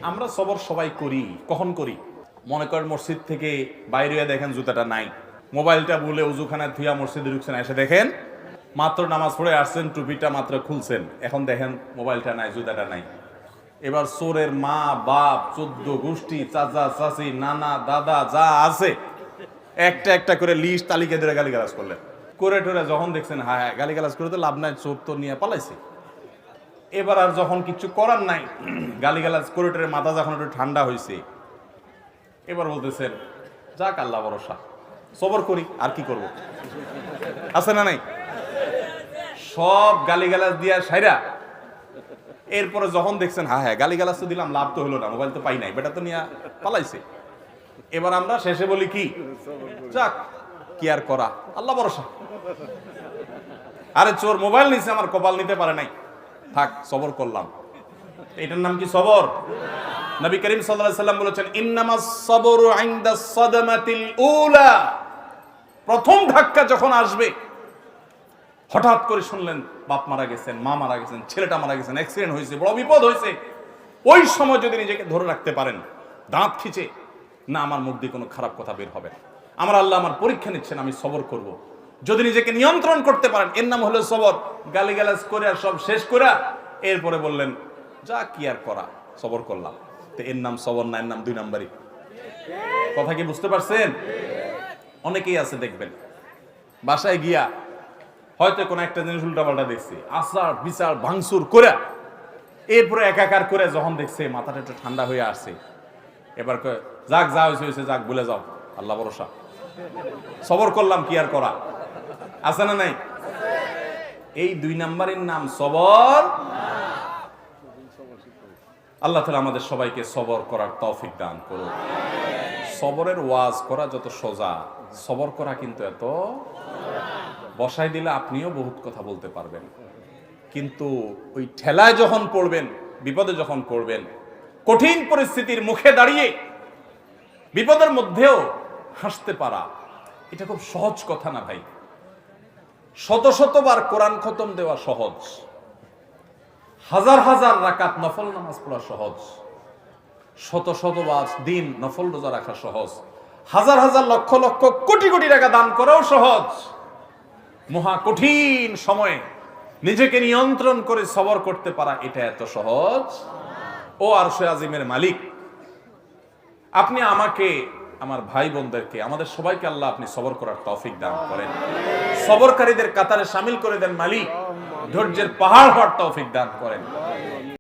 আমরা সবর সবাই করি, কখন করি? মনে করেন মসজিদ থেকে বাইরে দেখেন জুতাটা নাই, মোবাইলটা ভুলে উজুখানায় থুয়া মসজিদে ঢুকছেন, এসে দেখেন মাত্র নামাজ পড়ে আসছেন, টুপিটা মাত্র খুলছেন, এখন দেখেন মোবাইলটা নাই, জুতাটা নাই। এবার চোরের মা বাপ 14 গোষ্ঠী, চাচা চাচি, নানা দাদা যা আছে একটা একটা করে লিস্ট তালিকা ধরে গালিগালাজ করলেন। করে টোরে যখন দেখছেন হ্যাঁ গালিগালাজ করে তো লাভ নাই, চোর তো নিয়ে পালাইছে। এবার আর যখন কিছু করার নাই, গালিগালাজ করে টোরে মাথা যখন একটু ঠান্ডা হয়েছে, এবার বলতেছেন যাক আল্লাহ ভরসা, সবর করি, আর কি করব। আছে না নাই? সব গালিগালাজ দিয়া সাইরা এরপরে যখন দেখছেন হ্যাঁ গালিগালাজ তো দিলাম, লাভ তো হলো না, মোবাইল তো পাই নাই, বেটা তো নিয়ে পালাইছে। এবার আমরা শেষে বলি কি, যাক কি আর করা, আল্লাহ ভরসা। আরে চোর মোবাইল নিছে, আমার কপাল নিতে পারে নাই, থাক সবর করলাম। এটার নাম কি সবর? নবী করিম সাল্লাল্লাহু আলাইহি সাল্লাম বলেছেন ইন্নামাস সাবরু ইনদাস সাদমাতিল উলা। প্রথম ধাক্কা যখন আসবে, হঠাৎ করে শুনলেন বাপ মারা গেছেন, মা মারা গেছেন, ছেলেটা মারা গেছেন, অ্যাক্সিডেন্ট হয়েছে, বড় বিপদ হয়েছে, ওই সময় যদি নিজেকে ধরে রাখতে পারেন, দাঁত খিচে না আমার মুখ দিয়ে কোনো খারাপ কথা বের হবে না, আমার আল্লাহ আমার পরীক্ষা নিচ্ছেন, আমি সবর করব, যদি নিজেকে নিয়ন্ত্রণ করতে পারেন, এর নাম হলো সবর। গালিগালাজ করে আর সব শেষ করে এরপরে বললেন যা কি আর করা, সবর করলাম, তো এর নাম সবর না, এর নাম 2 নাম্বারই। কথা কি বুঝতে পারছেন? অনেকেই আছে দেখবেন বাসায় গিয়া হয়তো কোনো একটা জিনিস উল্টাপাল্টা দেখছে, আচার বিচার ভাঙচুর করে এরপরে একাকার করে যখন দেখছে মাথাটা একটু ঠান্ডা হয়ে আসছে, এবার যাক যা হয়েছে যাক বলে যাও, আল্লাহ ভরসা, সবর করলাম, কি আর করা। আছে না নাই? এই 2 নাম্বারের নাম সবর। আল্লাহ তাআলা আমাদের সবাইকে সবর করার তৌফিক দান করুন। সবরের ওয়াজ করা যত সোজা, সবর করা কিন্তু এত। বসাই দিলে আপনিও বহুত কথা বলতে পারবেন, কিন্তু ওই ঠেলায় যখন পড়বেন, বিপদে যখন পড়বেন, কঠিন পরিস্থিতির মুখে দাঁড়িয়ে বিপদের মধ্যেও হাসতে পারা, এটা খুব সহজ কথা না ভাই। শত শতবার কোরআন খতম দেওয়া সহজ, হাজার হাজার রাকাত নফল নামাজ পড়া সহজ, শত শতবার দিন নফল রোজা রাখা সহজ, হাজার হাজার লক্ষ লক্ষ কোটি কোটি টাকা দান করাও সহজ। মহা কঠিন সময়ে নিজেকে নিয়ন্ত্রণ করে সবর করতে পারা, এটা এত সহজ। ও আরশে আজিমের মালিক, আপনি আমাকে, আমার ভাই বোনদেরকে, আমাদের সবাইকে আল্লাহ আপনি সবর করার তৌফিক দান করেন, সবরকারীদের কাতারে শামিল করে দেন মালিক, ধৈর্যের পাহাড় হওয়ার তৌফিক দান করেন।